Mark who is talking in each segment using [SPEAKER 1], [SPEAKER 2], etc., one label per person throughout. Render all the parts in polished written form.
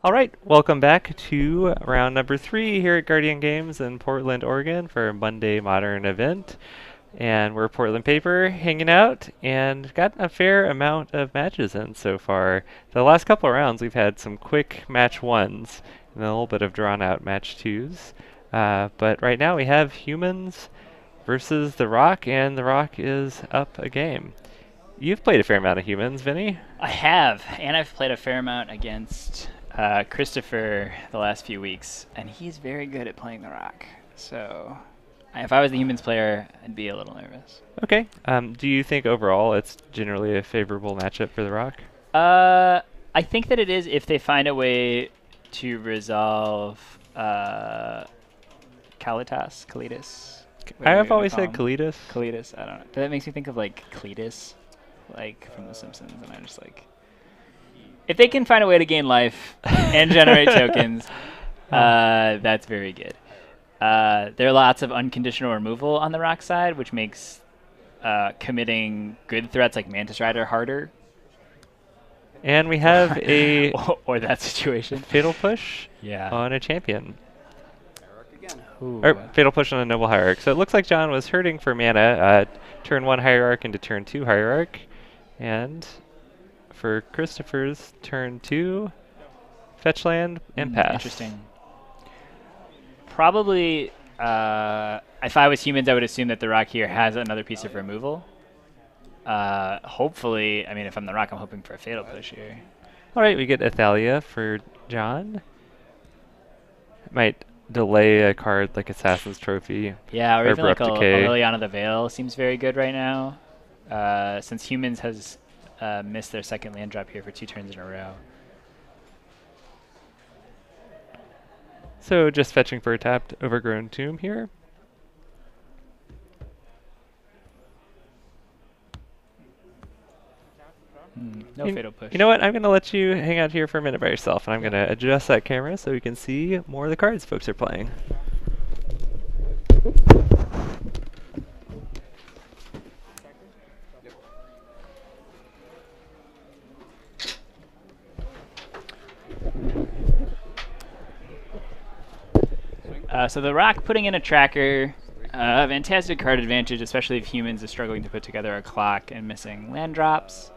[SPEAKER 1] All right, welcome back to round number 3 here at Guardian Games in Portland, Oregon for our Monday Modern event. And we're Portland Paper hanging out and gotten a fair amount of matches in so far. The last couple of rounds we've had some quick match ones and a little bit of drawn out match twos. But right now we have Humans versus The Rock, and The Rock is up a game. You've played a fair amount of Humans, Vinny.
[SPEAKER 2] I have, and I've played a fair amount against Christopher the last few weeks, and he's very good at playing the Rock. So, if I was the Humans player, I'd be a little nervous.
[SPEAKER 1] Okay. Do you think overall it's generally a favorable matchup for The Rock?
[SPEAKER 2] I think that it is if they find a way to resolve Kalitas.
[SPEAKER 1] I have always said Kalitas.
[SPEAKER 2] Kalitas, I don't know. That makes me think of like Cletus, like from The Simpsons, and I just like. If they can find a way to gain life and generate tokens, that's very good. There are lots of unconditional removal on the Rock side, which makes committing good threats like Mantis Rider harder.
[SPEAKER 1] And we have a
[SPEAKER 2] or that situation.
[SPEAKER 1] Fatal Push
[SPEAKER 2] Yeah.
[SPEAKER 1] on a champion.
[SPEAKER 2] Ooh.
[SPEAKER 1] Or Fatal Push on a Noble Hierarch. So it looks like John was hurting for mana. Turn 1 Hierarch into turn 2 Hierarch. And for Christopher's turn 2, fetch land and pass.
[SPEAKER 2] Interesting. Probably, if I was Humans, I would assume that the Rock here has another piece of removal. Hopefully, I mean, if I'm the Rock, I'm hoping for a Fatal Push here.
[SPEAKER 1] All right, we get Athalia for John. Might delay a card like Assassin's Trophy.
[SPEAKER 2] Yeah, or even like
[SPEAKER 1] Abrupt Decay.
[SPEAKER 2] Liliana the Veil seems very good right now. Since Humans has missed their second land drop here for 2 turns in a row.
[SPEAKER 1] So just fetching for a tapped Overgrown Tomb here.
[SPEAKER 2] No Fatal Push.
[SPEAKER 1] You know what? I'm going to let you hang out here for a minute by yourself, and I'm going to adjust that camera so we can see more of the cards folks are playing.
[SPEAKER 2] So the Rock putting in a tracker, fantastic card advantage, especially if Humans are struggling to put together a clock and missing land drops.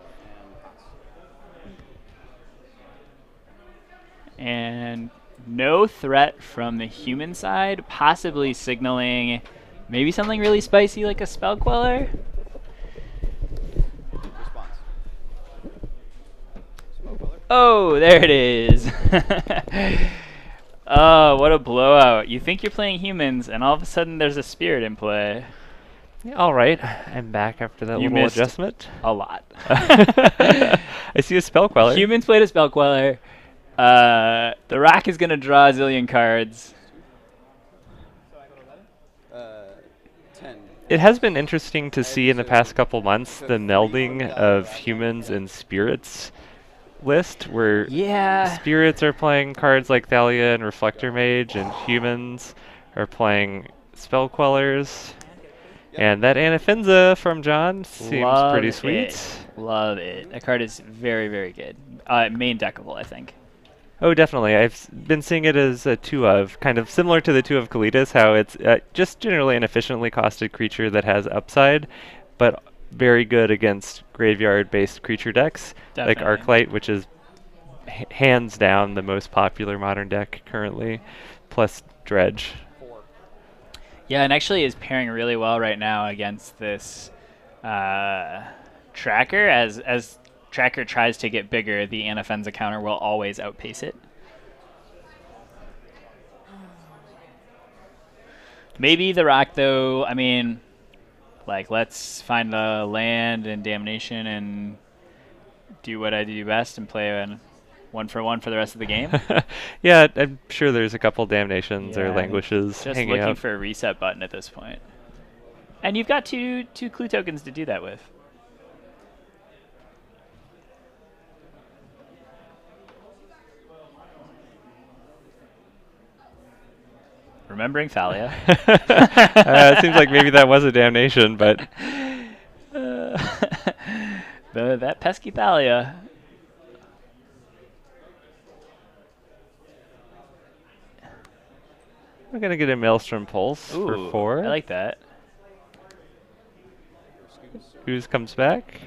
[SPEAKER 2] And no threat from the Human side, possibly signaling maybe something really spicy like a Spell Queller. Oh, there it is. Oh, what a blowout. You think you're playing Humans, and all of a sudden there's a Spirit in play.
[SPEAKER 1] Yeah, all right, I'm back after that
[SPEAKER 2] You
[SPEAKER 1] little
[SPEAKER 2] missed
[SPEAKER 1] adjustment.
[SPEAKER 2] a lot.
[SPEAKER 1] I see a Spell Queller.
[SPEAKER 2] Humans played a Spell Queller. The Rock is going to draw a zillion cards.
[SPEAKER 1] It has been interesting to see in the past couple months the melding of Humans and Spirits list, where
[SPEAKER 2] Yeah.
[SPEAKER 1] Spirits are playing cards like Thalia and Reflector Mage, and Humans are playing Spell Quellers. And that Anafenza from John seems
[SPEAKER 2] Love
[SPEAKER 1] pretty
[SPEAKER 2] it.
[SPEAKER 1] sweet.
[SPEAKER 2] Love it. That card is very, very good. Main deckable, I think.
[SPEAKER 1] Oh, definitely. I've been seeing it as a 2 of, kind of similar to the 2 of Kalitas, how it's just generally an efficiently costed creature that has upside, but very good against graveyard-based creature decks,
[SPEAKER 2] Definitely.
[SPEAKER 1] like Arclight, which is hands down the most popular modern deck currently, plus Dredge.
[SPEAKER 2] Yeah, and actually is pairing really well right now against this Tracker. As Tracker tries to get bigger, the Anafenza counter will always outpace it. Maybe the Rock, though, I mean, like, let's find the land and Damnation and do what I do best and play a 1-for-1 for the rest of the game.
[SPEAKER 1] Yeah, I'm sure there's a couple Damnations or
[SPEAKER 2] Yeah,
[SPEAKER 1] Languishes
[SPEAKER 2] Just
[SPEAKER 1] hanging
[SPEAKER 2] looking
[SPEAKER 1] out.
[SPEAKER 2] for a reset button at this point. And you've got two clue tokens to do that with. Remembering Thalia.
[SPEAKER 1] It seems like maybe that was a Damnation, but
[SPEAKER 2] That pesky Thalia.
[SPEAKER 1] We're going to get a Maelstrom Pulse
[SPEAKER 2] Ooh,
[SPEAKER 1] for 4.
[SPEAKER 2] I like that.
[SPEAKER 1] Ooze comes back.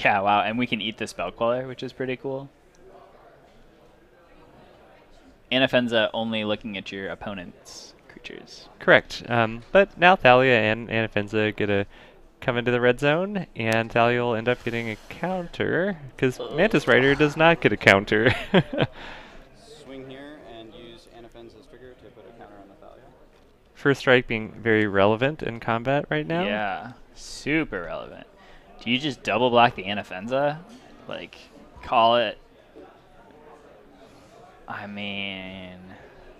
[SPEAKER 2] Yeah, wow, and we can eat the Spell Queller, which is pretty cool. Anafenza only looking at your opponent's creatures.
[SPEAKER 1] Correct. But now Thalia and Anafenza get a come into the red zone, and Thalia will end up getting a counter, because Mantis Rider does not get a counter.
[SPEAKER 3] Swing here and use Anafenza's trigger to put a counter on the Thalia.
[SPEAKER 1] First Strike being very relevant in combat right now.
[SPEAKER 2] Yeah, super relevant. Do you just double block the Anafenza? Like, call it... I mean...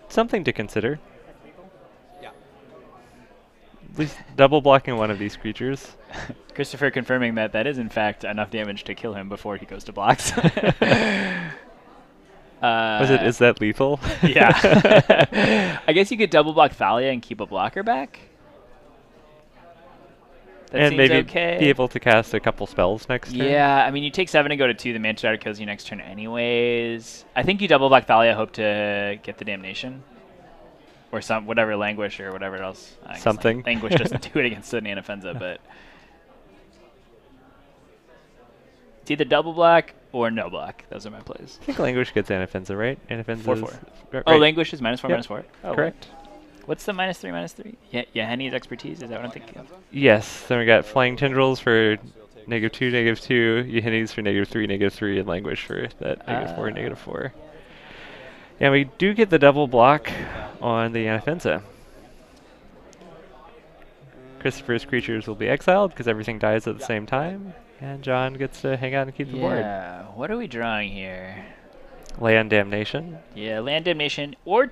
[SPEAKER 1] Something to consider.
[SPEAKER 3] Yeah.
[SPEAKER 1] At least double blocking one of these creatures.
[SPEAKER 2] Christopher confirming that that is in fact enough damage to kill him before he goes to blocks.
[SPEAKER 1] Is that lethal?
[SPEAKER 2] Yeah. I guess you could double block Thalia and keep a blocker back. That
[SPEAKER 1] and
[SPEAKER 2] seems
[SPEAKER 1] maybe
[SPEAKER 2] okay.
[SPEAKER 1] be able to cast a couple spells next turn.
[SPEAKER 2] Yeah, I mean, you take 7 and go to 2, the Mantis Rider kills you next turn anyways. I think you double block Thalia, hope to get the Damnation. Or whatever, Languish or whatever else. I guess
[SPEAKER 1] Something.
[SPEAKER 2] Languish doesn't do it against an Anafenza, but... It's either double block or no block. Those are my plays.
[SPEAKER 1] I think Languish gets Anafenza, right? Anafenza
[SPEAKER 2] 4/4.
[SPEAKER 1] Right.
[SPEAKER 2] Oh, Languish is -4,
[SPEAKER 1] Yep.
[SPEAKER 2] -4. Oh,
[SPEAKER 1] Correct.
[SPEAKER 2] What's the -3/-3? Yeah, Henny's expertise. Is that what I'm thinking of?
[SPEAKER 1] Yes. Then we got Flying Tendrils for -2, -2. Yahinis for -3, -3, and Languish for that -4, -4. And we do get the double block on the Anafenza. Christopher's creatures will be exiled because everything dies at the same time, and John gets to hang out and keep the board.
[SPEAKER 2] Yeah. What are we drawing here?
[SPEAKER 1] Land Damnation.
[SPEAKER 2] Yeah, Land Damnation or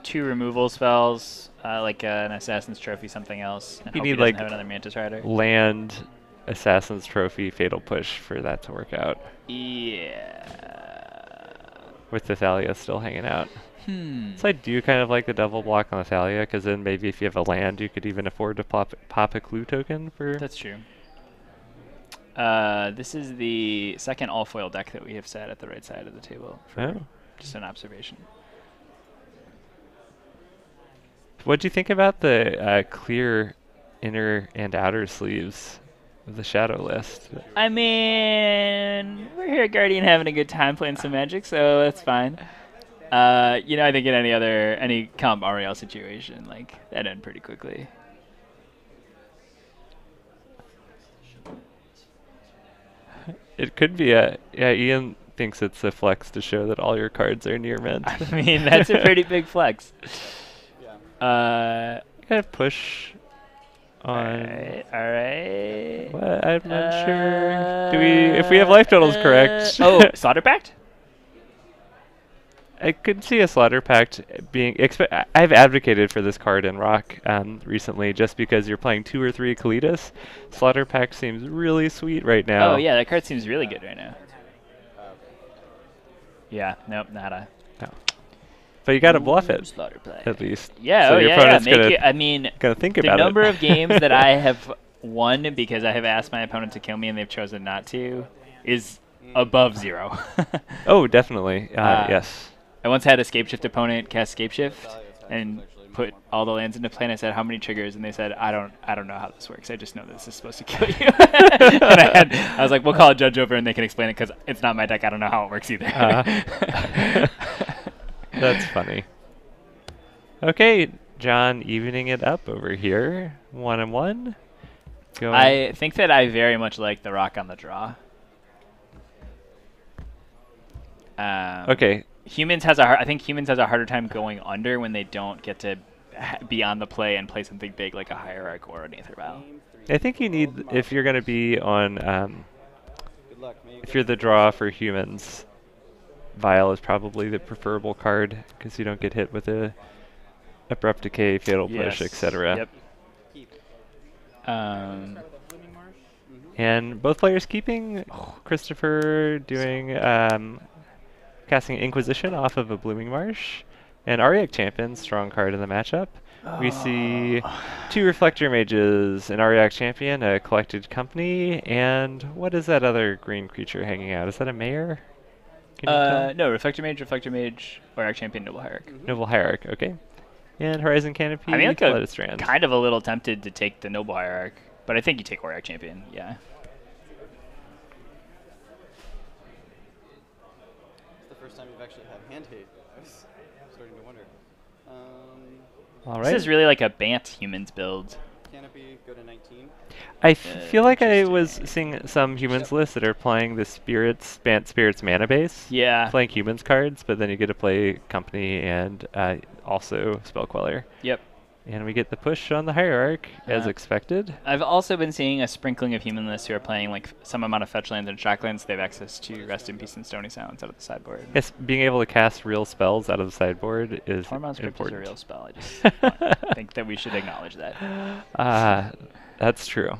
[SPEAKER 2] 2 removal spells, like an Assassin's Trophy, something else. And
[SPEAKER 1] You
[SPEAKER 2] hope
[SPEAKER 1] need,
[SPEAKER 2] he doesn't
[SPEAKER 1] like,
[SPEAKER 2] have another Mantis Rider.
[SPEAKER 1] Land, Assassin's Trophy, Fatal Push for that to work out,
[SPEAKER 2] Yeah.
[SPEAKER 1] with the Thalia still hanging out.
[SPEAKER 2] Hmm.
[SPEAKER 1] So I do kind of like the double block on the Thalia, because then maybe if you have a land, you could even afford to pop a clue token for...
[SPEAKER 2] That's true. This is the second all-foil deck that we have set at the right side of the table.
[SPEAKER 1] Oh.
[SPEAKER 2] Just an observation.
[SPEAKER 1] What do you think about the clear inner and outer sleeves of the Shadow list?
[SPEAKER 2] I mean, we're here at Guardian having a good time playing some Magic, so that's fine. I think in any Comp Ariel situation, like, that end pretty quickly.
[SPEAKER 1] It could be yeah, Ian thinks it's a flex to show that all your cards are near mint.
[SPEAKER 2] I mean, that's a pretty big flex.
[SPEAKER 3] Yeah.
[SPEAKER 1] Kind of push on...
[SPEAKER 2] Alright.
[SPEAKER 1] What? I'm not sure. If we have life totals correct...
[SPEAKER 2] Slaughter Pact?
[SPEAKER 1] I could see a Slaughter Pact being... I've advocated for this card in Rock recently, just because you're playing 2 or 3 Kalitas. Slaughter Pact seems really sweet right now.
[SPEAKER 2] Oh, yeah, that card seems really good right now. Yeah, nope, nada.
[SPEAKER 1] No. But you gotta bluff it,
[SPEAKER 2] Slaughter Pact.
[SPEAKER 1] at least.
[SPEAKER 2] Yeah,
[SPEAKER 1] So
[SPEAKER 2] oh
[SPEAKER 1] your
[SPEAKER 2] yeah,
[SPEAKER 1] opponent's
[SPEAKER 2] make
[SPEAKER 1] gonna,
[SPEAKER 2] it, I mean,
[SPEAKER 1] gonna think
[SPEAKER 2] the
[SPEAKER 1] about
[SPEAKER 2] number
[SPEAKER 1] it.
[SPEAKER 2] of games that I have won because I have asked my opponent to kill me and they've chosen not to is above 0.
[SPEAKER 1] Oh, definitely. Yes.
[SPEAKER 2] I once had a Scapeshift opponent cast Scapeshift and put all the lands into play, and I said, how many triggers? And they said, I don't know how this works. I just know this is supposed to kill you. And I was like, we'll call a judge over and they can explain it because it's not my deck. I don't know how it works either.
[SPEAKER 1] That's funny. Okay, John evening it up over here. 1-1. Going.
[SPEAKER 2] I think that I very much like the rock on the draw.
[SPEAKER 1] Okay.
[SPEAKER 2] I think humans has a harder time going under when they don't get to be on the play and play something big like a Hierarch or an Aether Vial.
[SPEAKER 1] I think you need, if you're going to be on,
[SPEAKER 3] Good luck. May you
[SPEAKER 1] if
[SPEAKER 3] get
[SPEAKER 1] you're the draw for humans, Vial is probably the preferable card, because you don't get hit with a Abrupt Decay, Fatal Push, etc.
[SPEAKER 2] Yep.
[SPEAKER 3] keep. Blooming Marsh?
[SPEAKER 1] And both players keeping. Christopher doing casting Inquisition off of a Blooming Marsh. And Ariak Champion, strong card in the matchup. We see 2 Reflector Mages, an Ariak Champion, a Collected Company, and what is that other green creature hanging out? Is that a Mayor? Can you tell?
[SPEAKER 2] No, Reflector Mage, Ariak Champion, Noble Hierarch.
[SPEAKER 1] Noble Hierarch, okay. And Horizon Canopy,
[SPEAKER 2] I mean, like
[SPEAKER 1] Flooded Strand.
[SPEAKER 2] kind of a little tempted to take the Noble Hierarch, but I think you take Auric Champion. Yeah.
[SPEAKER 3] It's the first time you've actually had hand hate. I was starting to wonder.
[SPEAKER 1] All
[SPEAKER 2] This
[SPEAKER 1] right.
[SPEAKER 2] is really like a Bant humans build.
[SPEAKER 3] Canopy, go to 19.
[SPEAKER 1] I feel like I was
[SPEAKER 2] Interesting.
[SPEAKER 1] seeing some humans lists that are playing the Spirits mana base.
[SPEAKER 2] Yeah.
[SPEAKER 1] Playing humans cards, but then you get to play Company and also Spell Queller.
[SPEAKER 2] Yep.
[SPEAKER 1] And we get the push on the Hierarch, as
[SPEAKER 2] Yeah.
[SPEAKER 1] expected.
[SPEAKER 2] I've also been seeing a sprinkling of human lists who are playing like some amount of fetch lands and track lands. They have access to Rest in Peace and Stony Silence out of the sideboard.
[SPEAKER 1] Yes, being able to cast real spells out of the sideboard is
[SPEAKER 2] Tormod's Crypt is a
[SPEAKER 1] important.
[SPEAKER 2] real spell. I just think that we should acknowledge that.
[SPEAKER 1] That's true.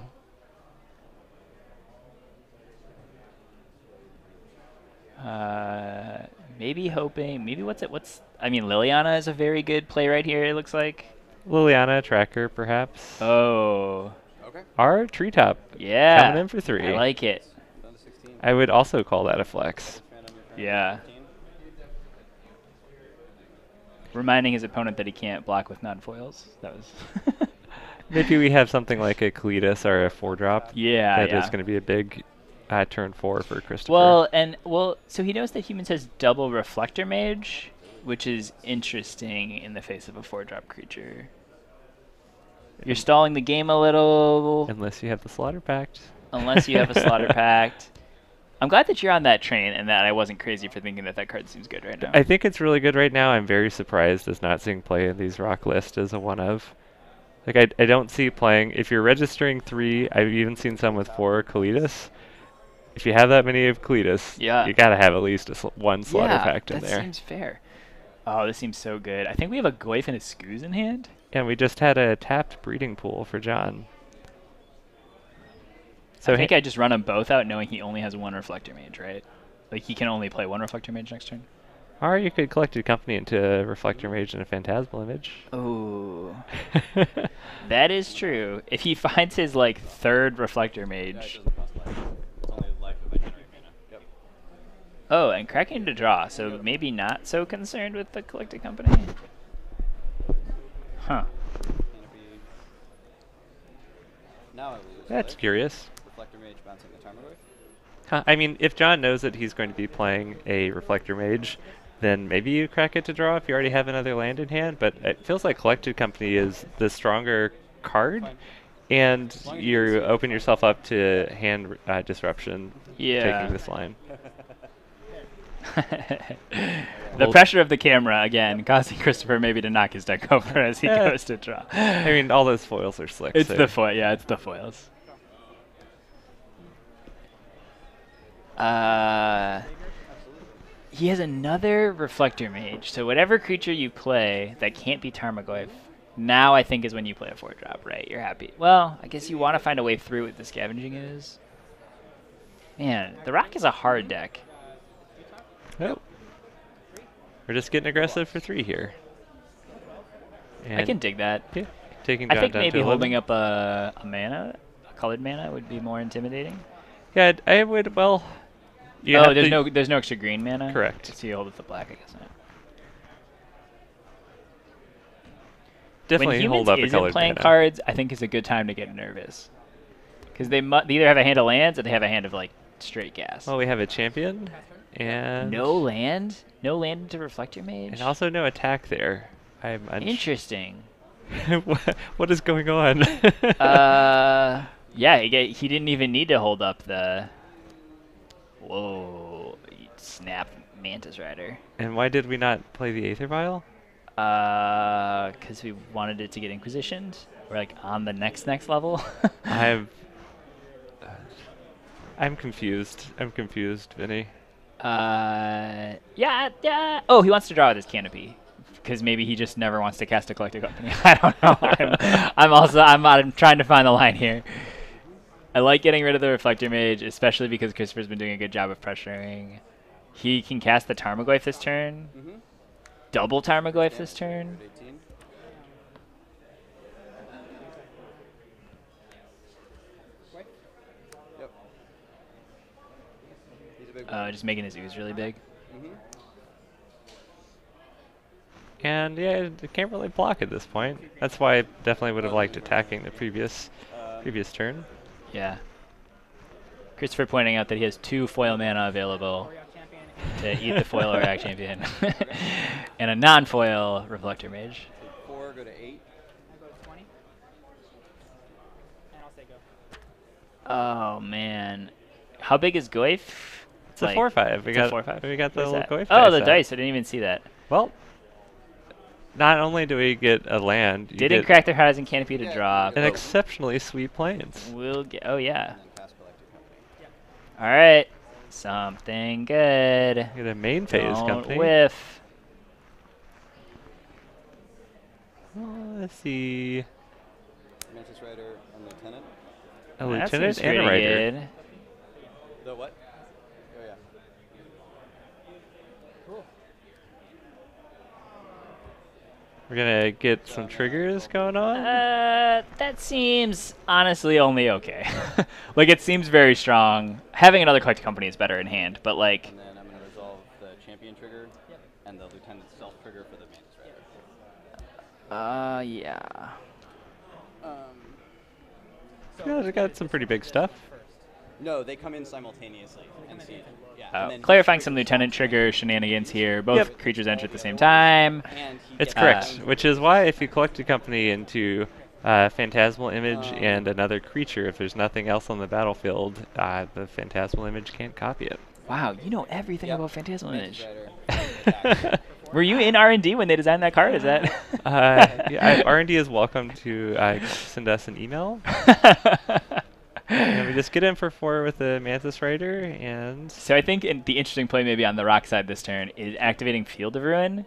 [SPEAKER 2] Maybe hoping. Maybe what's? I mean, Liliana is a very good play right here. It looks like.
[SPEAKER 1] Liliana, Tracker, perhaps.
[SPEAKER 2] Oh.
[SPEAKER 3] Okay.
[SPEAKER 1] Our Treetop
[SPEAKER 2] Yeah.
[SPEAKER 1] coming in for 3.
[SPEAKER 2] I like it.
[SPEAKER 3] Down to 16.
[SPEAKER 1] I would also call that a flex.
[SPEAKER 3] Phantom, your turn.
[SPEAKER 2] Yeah.
[SPEAKER 3] 15.
[SPEAKER 2] Reminding his opponent that he can't block with non-foils. That was.
[SPEAKER 1] Maybe we have something like a Cletus or a 4-drop.
[SPEAKER 2] Yeah,
[SPEAKER 1] That
[SPEAKER 2] yeah.
[SPEAKER 1] is going to be a big turn 4 for Christopher.
[SPEAKER 2] Well, so he knows that humans has double Reflector Mage, which is interesting in the face of a 4-drop creature. You're stalling the game a little,
[SPEAKER 1] Unless you have the Slaughter Pact.
[SPEAKER 2] unless you have a Slaughter Pact. I'm glad that you're on that train and that I wasn't crazy for thinking that that card seems good right now.
[SPEAKER 1] I think it's really good right now. I'm very surprised as not seeing play in these rock lists as a one of. Like I don't see playing. If you're registering 3, I've even seen some with 4 Cletus. If you have that many of Cletus,
[SPEAKER 2] Yeah.
[SPEAKER 1] you gotta have at least one Slaughter Pact in
[SPEAKER 2] that
[SPEAKER 1] there.
[SPEAKER 2] seems fair. Oh, this seems so good. I think we have a Goyf and a Scooz in hand.
[SPEAKER 1] And we just had a tapped breeding pool for John. So
[SPEAKER 2] I think I just run them both out knowing he only has one Reflector Mage, right? Like he can only play one Reflector Mage next turn.
[SPEAKER 1] or you could Collected Company into a Reflector Mage and a Phantasmal Image.
[SPEAKER 2] Oh, that is true. If he finds his like third Reflector
[SPEAKER 3] Yeah, it
[SPEAKER 2] Mage.
[SPEAKER 3] doesn't cost life. It's only life if I generate mana. Yep.
[SPEAKER 2] Oh, and cracking to draw, so maybe not so concerned with the Collected Company. Huh.
[SPEAKER 3] Canopy. Now I lose.
[SPEAKER 1] That's
[SPEAKER 3] right?
[SPEAKER 1] curious.
[SPEAKER 3] Reflector Mage bouncing the Tarmogoyf.
[SPEAKER 1] Huh, I mean, if John knows that he's going to be playing a Reflector Mage, then maybe you crack it to draw if you already have another land in hand, but it feels like Collected Company is the stronger card,
[SPEAKER 3] Fine.
[SPEAKER 1] and
[SPEAKER 3] As long as
[SPEAKER 1] you
[SPEAKER 3] you
[SPEAKER 1] open yourself up to hand disruption
[SPEAKER 2] Yeah.
[SPEAKER 1] taking this line.
[SPEAKER 2] The
[SPEAKER 1] Well-
[SPEAKER 2] pressure of the camera again causing Christopher maybe to knock his deck over as he
[SPEAKER 1] Yeah.
[SPEAKER 2] goes to draw.
[SPEAKER 1] I mean, all those foils are slick.
[SPEAKER 2] It's
[SPEAKER 1] so
[SPEAKER 2] the foil. Yeah, it's the foils. He has another Reflector Mage. So whatever creature you play that can't be Tarmogoyf, now I think is when you play a 4-drop, right? You're happy. Well, I guess you want to find a way through what the scavenging is. Man, the Rock is a hard deck.
[SPEAKER 1] Nope. We're just getting aggressive for 3 here.
[SPEAKER 2] I can dig that.
[SPEAKER 1] Yeah, taking
[SPEAKER 2] I
[SPEAKER 1] John
[SPEAKER 2] think
[SPEAKER 1] down
[SPEAKER 2] maybe
[SPEAKER 1] to
[SPEAKER 2] holding
[SPEAKER 1] 11.
[SPEAKER 2] up a mana, a colored mana, would be more intimidating.
[SPEAKER 1] Yeah, I would. Well, you
[SPEAKER 2] Oh,
[SPEAKER 1] have
[SPEAKER 2] there's
[SPEAKER 1] to-
[SPEAKER 2] there's no extra green mana.
[SPEAKER 1] Correct.
[SPEAKER 2] So you hold up the black, I guess. Not.
[SPEAKER 1] definitely
[SPEAKER 2] When humans
[SPEAKER 1] hold up a
[SPEAKER 2] isn't
[SPEAKER 1] colored
[SPEAKER 2] playing
[SPEAKER 1] mana.
[SPEAKER 2] cards, I think is a good time to get nervous, because they either have a hand of lands or they have a hand of like straight gas.
[SPEAKER 1] Well, we have a champion, and
[SPEAKER 2] No land to Reflector Mage.
[SPEAKER 1] and also no attack there. I'm
[SPEAKER 2] Interesting.
[SPEAKER 1] What is going on?
[SPEAKER 2] Yeah, he didn't even need to hold up the. Whoa! Snap Mantis Rider.
[SPEAKER 1] And why did we not play the Aether Vial?
[SPEAKER 2] Because we wanted it to get Inquisitioned. We're like on the next level.
[SPEAKER 1] I'm confused. I'm confused, Vinny.
[SPEAKER 2] Yeah. Oh, he wants to draw with his Canopy. Because maybe he just never wants to cast a Collected Company. I don't know. I'm trying to find the line here. I like getting rid of the Reflector Mage, especially because Christopher's been doing a good job of pressuring. He can cast the Tarmogoyf this turn.
[SPEAKER 3] Mm-hmm.
[SPEAKER 2] Double Tarmogoyf this turn.
[SPEAKER 3] 18. Yep. He's a big one.
[SPEAKER 2] Just making his ooze really big.
[SPEAKER 3] Mm-hmm.
[SPEAKER 1] And yeah, it can't really block at this point. That's why I definitely would have liked attacking the previous turn.
[SPEAKER 2] Yeah. Christopher pointing out that he has 2 foil mana available to eat the foil Auriok Champion. And a non-foil Reflector Mage.
[SPEAKER 3] 4, go to 8.
[SPEAKER 2] Oh, man. How big is Goyf?
[SPEAKER 1] It's a 4/5. We
[SPEAKER 2] it's a
[SPEAKER 1] got
[SPEAKER 2] 4/5.
[SPEAKER 1] we got the
[SPEAKER 2] Where's
[SPEAKER 1] little
[SPEAKER 2] that?
[SPEAKER 1] Goyf
[SPEAKER 2] Oh, the
[SPEAKER 1] out.
[SPEAKER 2] dice. I didn't even see that.
[SPEAKER 1] Well, not only do we get a land, you
[SPEAKER 2] Didn't
[SPEAKER 1] get
[SPEAKER 2] crack their Horizon Canopy to
[SPEAKER 3] Yeah,
[SPEAKER 2] drop.
[SPEAKER 1] an exceptionally sweet plains.
[SPEAKER 2] We'll get. Oh, yeah.
[SPEAKER 3] And then cast Galactic Company.
[SPEAKER 2] All right. Something good.
[SPEAKER 1] Get a main phase
[SPEAKER 2] Don't
[SPEAKER 1] company.
[SPEAKER 2] whiff.
[SPEAKER 1] Let's see.
[SPEAKER 3] Mantis Rider and Lieutenant.
[SPEAKER 1] A
[SPEAKER 2] That
[SPEAKER 1] lieutenant
[SPEAKER 2] seems
[SPEAKER 1] and a
[SPEAKER 2] pretty
[SPEAKER 1] rider.
[SPEAKER 2] good.
[SPEAKER 3] The what? Oh, yeah. Cool.
[SPEAKER 1] We're gonna get some triggers going on.
[SPEAKER 2] That seems honestly only okay. Like, it seems very strong. Having another collected company is better in hand, but like,
[SPEAKER 3] And then I'm going to resolve the Champion trigger and the Lieutenant Stealth trigger for the Mantis Rider.
[SPEAKER 2] yeah.
[SPEAKER 1] Yeah, we got some pretty big stuff.
[SPEAKER 3] No, they come in simultaneously. And see, yeah.
[SPEAKER 2] Oh,
[SPEAKER 3] and then
[SPEAKER 2] clarifying some lieutenant trigger shenanigans here. Both
[SPEAKER 1] Yep.
[SPEAKER 2] creatures enter at the same time.
[SPEAKER 3] And he
[SPEAKER 1] It's
[SPEAKER 3] gets
[SPEAKER 1] correct, which is why if you collect a company into Phantasmal Image and another creature, if there's nothing else on the battlefield, the Phantasmal Image can't copy it.
[SPEAKER 2] Wow, you know everything
[SPEAKER 3] Yep.
[SPEAKER 2] about Phantasmal
[SPEAKER 3] Mantis
[SPEAKER 2] Image.
[SPEAKER 3] Rider.
[SPEAKER 2] Were you in R&D when they designed that card? Is that?
[SPEAKER 1] Yeah, R&D is welcome to send us an email. And we just get in for 4 with the Mantis Rider, and
[SPEAKER 2] So I think the interesting play maybe on the rock side this turn is activating Field of Ruin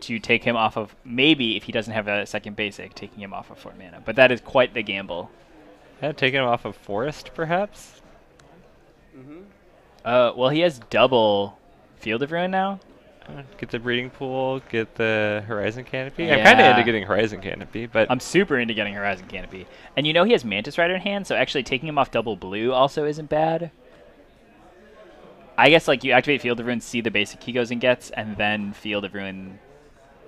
[SPEAKER 2] to take him off of, maybe if he doesn't have a second basic, taking him off of 4 mana. But that is quite the gamble.
[SPEAKER 1] taking him off of Forest, perhaps.
[SPEAKER 3] Mm-hmm.
[SPEAKER 2] Well, he has double Field of Ruin now.
[SPEAKER 1] Get the breeding pool, get the Horizon Canopy. I'm kind of
[SPEAKER 2] Yeah.
[SPEAKER 1] into getting Horizon Canopy, but
[SPEAKER 2] I'm super into getting Horizon Canopy. And you know he has Mantis Rider in hand, so actually taking him off double blue also isn't bad. I guess like you activate Field of Ruin, see the basic he goes and gets, and then Field of Ruin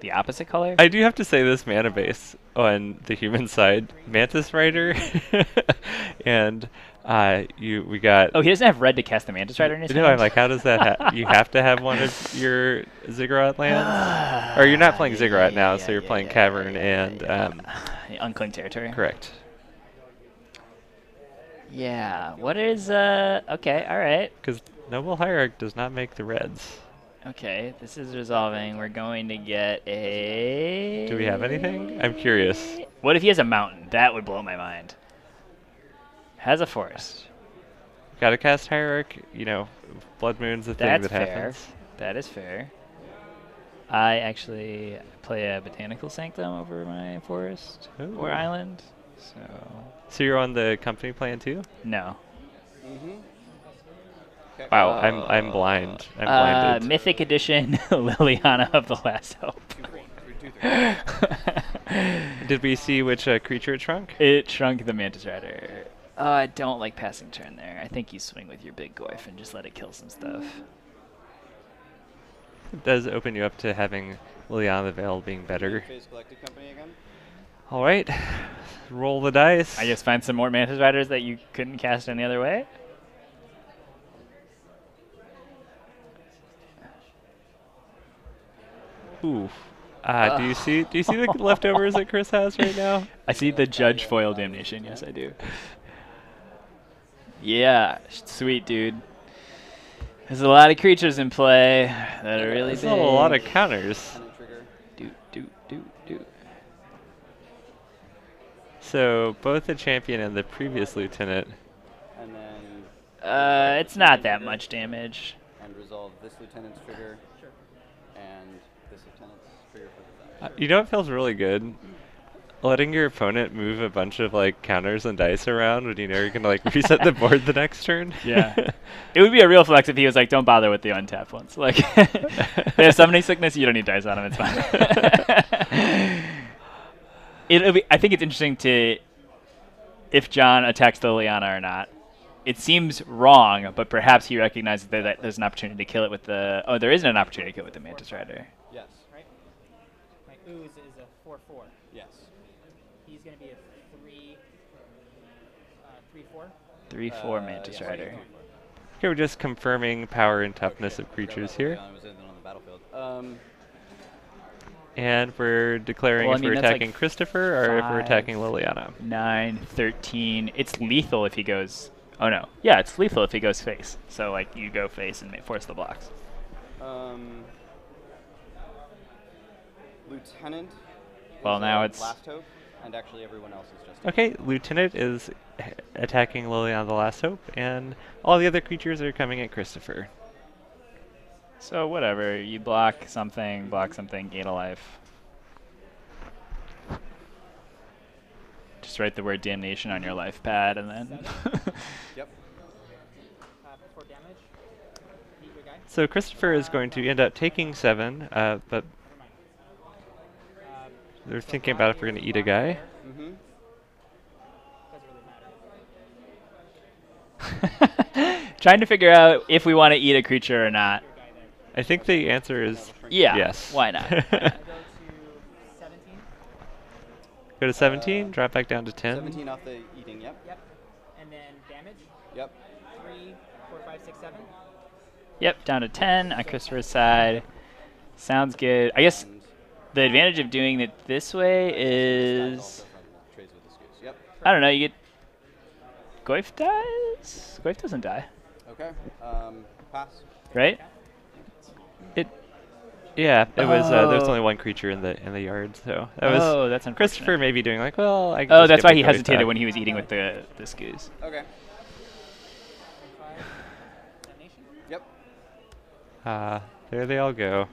[SPEAKER 2] the opposite color.
[SPEAKER 1] I do have to say this mana base on the human side, Mantis Rider, and we got.
[SPEAKER 2] Oh, he doesn't have red to cast the Mantis Rider in his
[SPEAKER 1] No,
[SPEAKER 2] hand?
[SPEAKER 1] I'm like, how does that? You have to have one of your Ziggurat lands, or you're not playing Ziggurat now, so you're playing Cavern and
[SPEAKER 2] Unclaimed territory.
[SPEAKER 1] correct.
[SPEAKER 2] Yeah. What is okay, alright.
[SPEAKER 1] Because Noble Hierarch does not make the reds.
[SPEAKER 2] Okay, this is resolving. We're going to get a...
[SPEAKER 1] Do we have anything? I'm curious.
[SPEAKER 2] What if he has a mountain? That would blow my mind. Has a forest.
[SPEAKER 1] Got to cast Hierarch. You know, Blood Moon's a thing
[SPEAKER 2] That's
[SPEAKER 1] that
[SPEAKER 2] fair.
[SPEAKER 1] happens.
[SPEAKER 2] That is fair. I actually play a Botanical Sanctum over my forest
[SPEAKER 1] Ooh.
[SPEAKER 2] or island.
[SPEAKER 1] So you're on the company plan too?
[SPEAKER 2] No.
[SPEAKER 3] Mm-hmm.
[SPEAKER 1] Wow, I'm blind. I'm blinded.
[SPEAKER 2] Mythic Edition Liliana of the Last Hope.
[SPEAKER 3] 2/3.
[SPEAKER 1] Did we see which creature it shrunk?
[SPEAKER 2] It shrunk the Mantis Rider. I don't like passing turn there. I think you swing with your big Goyf and just let it kill some stuff.
[SPEAKER 1] It does open you up to having Liliana the Veil being better.
[SPEAKER 3] Phase Galactic Company again.
[SPEAKER 1] All right, roll the dice.
[SPEAKER 2] I guess find some more Mantis Riders that you couldn't cast any other way.
[SPEAKER 1] Ooh. Do you see the leftovers that Chris has right now?
[SPEAKER 2] I see the Judge Foil Damnation. Yes, I do. Yeah, sweet, dude. There's a lot of creatures in play that are really
[SPEAKER 1] There's
[SPEAKER 2] big.
[SPEAKER 1] a lot of counters.
[SPEAKER 3] Lieutenant trigger.
[SPEAKER 2] Do.
[SPEAKER 1] So both the champion and the previous lieutenant.
[SPEAKER 3] And then
[SPEAKER 2] It's not that much damage.
[SPEAKER 3] and resolve this lieutenant's trigger and this lieutenant's trigger for the
[SPEAKER 1] You know what feels really good? Letting your opponent move a bunch of like counters and dice around when you know you're gonna like reset the board the next turn.
[SPEAKER 2] Yeah. It would be a real flex if he was like, don't bother with the untapped ones. Like, they have summoning sickness, you don't need dice on them, it's fine. I think it's interesting to, if John attacks the Liliana or not. It seems wrong, but perhaps he recognizes that there's an opportunity to kill it with the... Oh, there isn't an opportunity to kill it with the Mantis Rider.
[SPEAKER 3] Yes.
[SPEAKER 4] My ooze is a 4/4.
[SPEAKER 3] Yes.
[SPEAKER 4] He's going to be a 3/4.
[SPEAKER 2] 3/4 Mantis
[SPEAKER 3] yes,
[SPEAKER 2] Rider.
[SPEAKER 3] he's going
[SPEAKER 1] Okay, we're just confirming power and toughness
[SPEAKER 3] for it.
[SPEAKER 1] of
[SPEAKER 3] I forgot
[SPEAKER 1] creatures
[SPEAKER 3] about
[SPEAKER 1] here.
[SPEAKER 3] Leon was in on the battlefield.
[SPEAKER 1] And we're declaring
[SPEAKER 2] Well, I
[SPEAKER 1] if
[SPEAKER 2] mean,
[SPEAKER 1] we're
[SPEAKER 2] that's like
[SPEAKER 1] attacking Christopher or if we're
[SPEAKER 2] 5,
[SPEAKER 1] attacking Liliana.
[SPEAKER 2] 9, 13. It's lethal if he goes. Oh no. Yeah, it's lethal if he goes face. So like you go face and force the blocks.
[SPEAKER 3] Lieutenant.
[SPEAKER 2] Well,
[SPEAKER 3] is,
[SPEAKER 2] now it's-
[SPEAKER 3] Last Hope, and actually everyone else is just.
[SPEAKER 1] Okay, Lieutenant is attacking Liliana the Last Hope, and all the other creatures are coming at Christopher.
[SPEAKER 2] So whatever. You block something, gain a life. Just write the word damnation on your life pad and then.
[SPEAKER 3] Yep.
[SPEAKER 4] 4 damage. Eat your guy.
[SPEAKER 1] So Christopher is going to end up taking 7, but
[SPEAKER 4] Never mind.
[SPEAKER 1] they're thinking about if we're going to eat a guy.
[SPEAKER 3] Mm-hmm.
[SPEAKER 4] Doesn't really matter.
[SPEAKER 2] Trying to figure out if we want to eat a creature or not.
[SPEAKER 4] Your guy there.
[SPEAKER 1] I think the answer is
[SPEAKER 2] Yeah.
[SPEAKER 1] yes.
[SPEAKER 2] Why not?
[SPEAKER 4] I go to 17.
[SPEAKER 1] Go to 17, drop back down to 10.
[SPEAKER 3] 17 off the eating. Yep.
[SPEAKER 4] Yep. And then damage.
[SPEAKER 3] Yep.
[SPEAKER 4] 3, 4, 5, 6, 7.
[SPEAKER 2] Yep, down to 10 on Christopher's side. Sounds good. I guess
[SPEAKER 3] And
[SPEAKER 2] the advantage of doing it this way
[SPEAKER 3] Stats
[SPEAKER 2] is,
[SPEAKER 3] also from trades with the Scoots. Yep.
[SPEAKER 2] I don't know, you get, Goyf dies? Goyf doesn't die,
[SPEAKER 3] Okay. Pass.
[SPEAKER 2] right?
[SPEAKER 1] Yeah, it was. There's
[SPEAKER 2] Oh.
[SPEAKER 1] only one creature in the yard, so that was
[SPEAKER 2] Oh, that's unfortunate.
[SPEAKER 1] Christopher maybe doing like, well, I can
[SPEAKER 2] Oh,
[SPEAKER 1] just
[SPEAKER 2] that's
[SPEAKER 1] get
[SPEAKER 2] why
[SPEAKER 1] my
[SPEAKER 2] he
[SPEAKER 1] Goyf
[SPEAKER 2] hesitated
[SPEAKER 1] back.
[SPEAKER 2] when he was eating with the scoos.
[SPEAKER 3] Okay.
[SPEAKER 4] 5. Damnation.
[SPEAKER 3] Yep.
[SPEAKER 1] There they all go.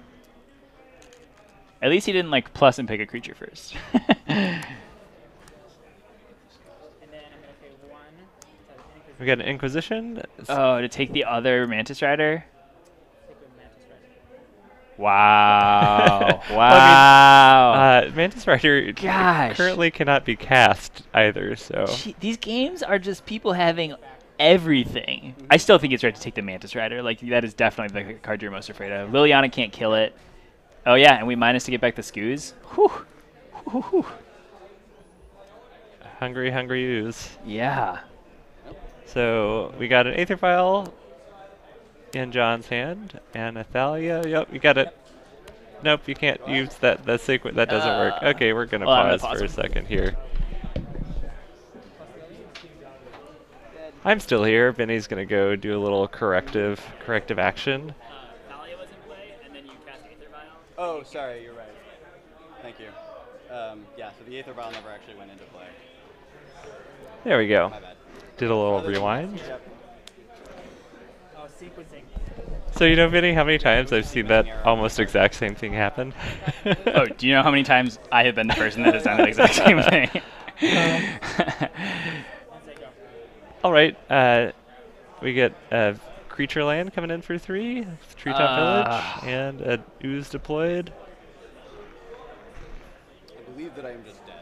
[SPEAKER 2] At least he didn't like plus and pick a creature first.
[SPEAKER 4] And then I'm going to pay 1.
[SPEAKER 1] We got an Inquisition.
[SPEAKER 2] Oh, to take the other Mantis Rider?
[SPEAKER 4] Take a Mantis Rider.
[SPEAKER 2] Wow.
[SPEAKER 1] Well,
[SPEAKER 2] Wow.
[SPEAKER 1] Mantis Rider
[SPEAKER 2] Gosh.
[SPEAKER 1] currently cannot be cast either, so
[SPEAKER 2] These games are just people having everything. I still think it's right to take the Mantis Rider. Like, that is definitely the card you're most afraid of. Liliana can't kill it. Oh, yeah, and we minus to get back the scoos. Whew. Whew, whew, whew.
[SPEAKER 1] hungry ooze.
[SPEAKER 2] Yeah.
[SPEAKER 1] So we got an Aether Vial in John's hand, and Athalia. Yep, you got it. Nope, you can't use that. The sequence that doesn't work. Okay, we're gonna
[SPEAKER 2] well, I'm gonna
[SPEAKER 1] pause
[SPEAKER 2] pause
[SPEAKER 1] for a
[SPEAKER 2] it.
[SPEAKER 1] second here. I'm still here. Benny's gonna go do a little corrective action.
[SPEAKER 2] Thalia was in play, and then you cast Aether Vial.
[SPEAKER 3] Oh, sorry. You're right. Thank you. Yeah. So the Aether Vial never actually went into play.
[SPEAKER 1] There we go.
[SPEAKER 3] My bad.
[SPEAKER 1] Did a little rewind.
[SPEAKER 3] Yep.
[SPEAKER 4] Oh, sequencing.
[SPEAKER 1] So you know, Benny, how many times I've seen that almost exact same thing happen?
[SPEAKER 2] Oh, do you know how many times I have been the person that has done the exact same thing?
[SPEAKER 4] Once I go.
[SPEAKER 1] All right. We get creature land coming in for 3. Treetop Village and a ooze deployed.
[SPEAKER 3] I believe that I am just dead.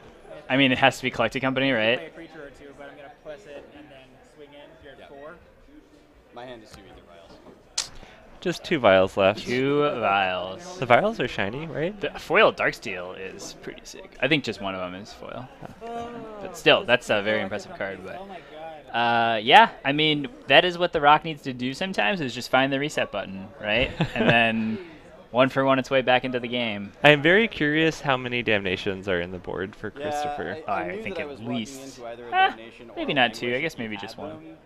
[SPEAKER 2] I mean, it has to be Collected Company,
[SPEAKER 4] Play a
[SPEAKER 2] right?
[SPEAKER 4] creature or two, but I'm going to plus it and then swing in. You're at
[SPEAKER 3] Yep.
[SPEAKER 4] 4.
[SPEAKER 3] My hand is 2 Aether Vials.
[SPEAKER 1] Just 2 vials left.
[SPEAKER 2] 2 vials.
[SPEAKER 1] The vials are shiny, right?
[SPEAKER 2] The foil Darksteel is pretty sick. I think just one of them is foil. But still, that's a very impressive card. But
[SPEAKER 4] Oh my god.
[SPEAKER 2] yeah, I mean, that is what the Rock needs to do sometimes, is just find the reset button, right? And then one for one its way back into the game.
[SPEAKER 1] I am very curious how many damnations are in the board for Christopher.
[SPEAKER 3] Yeah, I
[SPEAKER 2] I
[SPEAKER 3] knew
[SPEAKER 2] think
[SPEAKER 3] that I
[SPEAKER 2] at
[SPEAKER 3] was walking
[SPEAKER 2] least-
[SPEAKER 3] into either a
[SPEAKER 2] eh,
[SPEAKER 3] damnation or
[SPEAKER 2] maybe
[SPEAKER 3] a
[SPEAKER 2] not 2, I
[SPEAKER 3] languish
[SPEAKER 2] guess
[SPEAKER 3] if you
[SPEAKER 2] maybe
[SPEAKER 3] had
[SPEAKER 2] just 1.
[SPEAKER 3] them,